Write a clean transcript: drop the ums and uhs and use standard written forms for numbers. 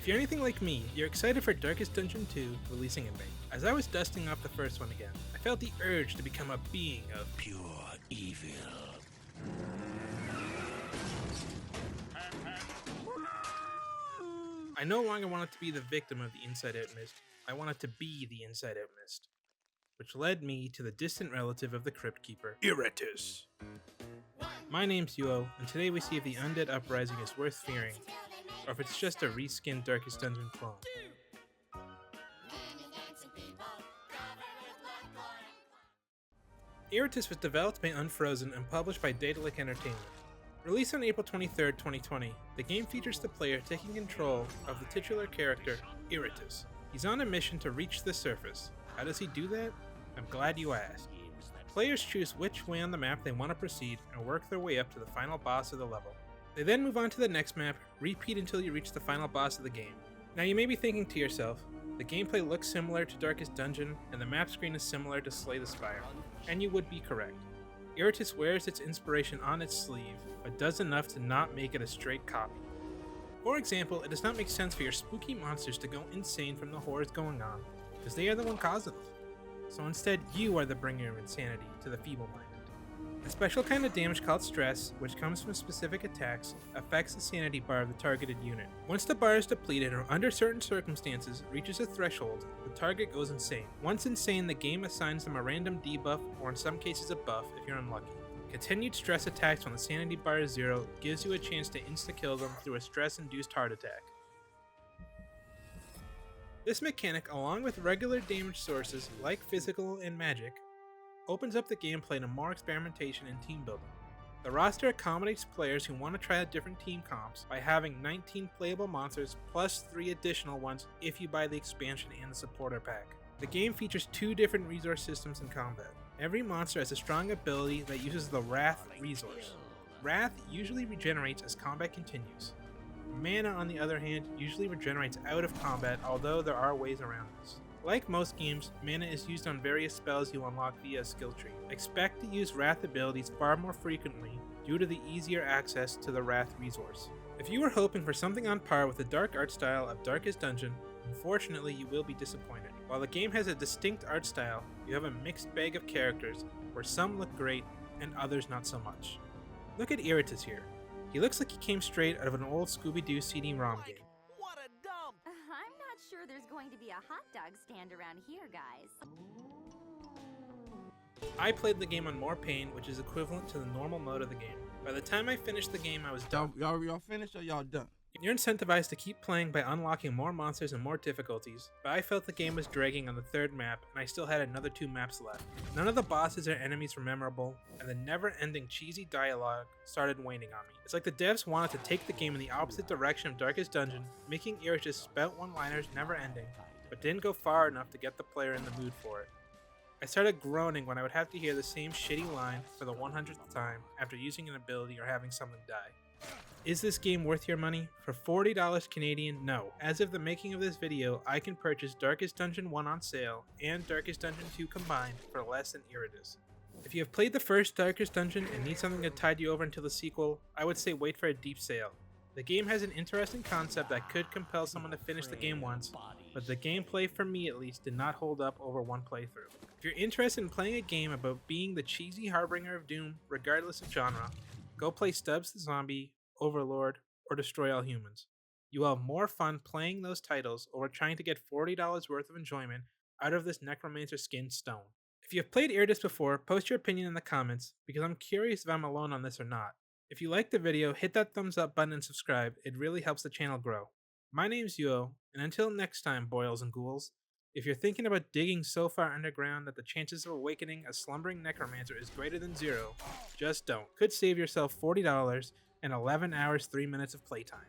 If you're anything like me, you're excited for Darkest Dungeon 2 releasing in May. As I was dusting off the first one again, I felt the urge to become a being of pure evil. I no longer wanted to be the victim of the Inside Out Mist, I wanted to be the Inside Out Mist. Which led me to the distant relative of the Crypt Keeper, Iratus. My name's Yuo, and today we see if the Undead Uprising is worth fearing, or if it's just a reskinned Darkest Dungeon clone. Iratus was developed by Unfrozen and published by Daedalic Entertainment. Released on April 23, 2020, the game features the player taking control of the titular character, Iratus. He's on a mission to reach the surface. How does he do that? I'm glad you asked. Players choose which way on the map they want to proceed and work their way up to the final boss of the level. They then move on to the next map, repeat until you reach the final boss of the game. Now you may be thinking to yourself, the gameplay looks similar to Darkest Dungeon and the map screen is similar to Slay the Spire, and you would be correct. Iratus wears its inspiration on its sleeve, but does enough to not make it a straight copy. For example, it does not make sense for your spooky monsters to go insane from the horrors going on, because they are the one causing them. So instead, you are the bringer of insanity to the feeble-minded. A special kind of damage called stress, which comes from specific attacks, affects the sanity bar of the targeted unit. Once the bar is depleted or under certain circumstances reaches a threshold, the target goes insane. Once insane, the game assigns them a random debuff or in some cases a buff if you're unlucky. Continued stress attacks when the sanity bar is 0 gives you a chance to insta-kill them through a stress-induced heart attack. This mechanic, along with regular damage sources like physical and magic, opens up the gameplay to more experimentation and team building. The roster accommodates players who want to try out different team comps by having 19 playable monsters plus 3 additional ones if you buy the expansion and the supporter pack. The game features 2 different resource systems in combat. Every monster has a strong ability that uses the Wrath resource. Wrath usually regenerates as combat continues. Mana, on the other hand, usually regenerates out of combat, although there are ways around this. Like most games, mana is used on various spells you unlock via a skill tree. Expect to use Wrath abilities far more frequently due to the easier access to the Wrath resource. If you were hoping for something on par with the dark art style of Darkest Dungeon, unfortunately you will be disappointed. While the game has a distinct art style, you have a mixed bag of characters where some look great and others not so much. Look at Iratus here. He looks like he came straight out of an old Scooby-Doo CD-ROM game. What a dump! I'm not sure there's going to be a hot dog stand around here, guys. I played the game on more pain, which is equivalent to the normal mode of the game. By the time I finished the game, I was done. Y'all finished or y'all done? You're incentivized to keep playing by unlocking more monsters and more difficulties, but I felt the game was dragging on the 3rd map, and I still had another 2 maps left. None of the bosses or enemies were memorable, and the never-ending cheesy dialogue started waning on me. It's like the devs wanted to take the game in the opposite direction of Darkest Dungeon, making Iratus spout one-liners never-ending, but didn't go far enough to get the player in the mood for it. I started groaning when I would have to hear the same shitty line for the 100th time after using an ability or having something die. Is this game worth your money? For $40 Canadian, no. As of the making of this video, I can purchase Darkest Dungeon 1 on sale and Darkest Dungeon 2 combined for less than Iratus. If you have played the first Darkest Dungeon and need something to tide you over until the sequel, I would say wait for a deep sale. The game has an interesting concept that could compel someone to finish the game once, but the gameplay, for me at least, did not hold up over one playthrough. If you're interested in playing a game about being the cheesy harbinger of doom, regardless of genre, go play Stubbs the Zombie, Overlord, or Destroy All Humans. You will have more fun playing those titles over trying to get $40 worth of enjoyment out of this necromancer skinned stone. If you have played Iratus before, post your opinion in the comments, because I'm curious if I'm alone on this or not. If you liked the video, hit that thumbs up button and subscribe, it really helps the channel grow. My name's Yuo, and until next time, boils and ghouls, if you're thinking about digging so far underground that the chances of awakening a slumbering necromancer is greater than 0, just don't. Could save yourself $40 and 11 hours 3 minutes of playtime.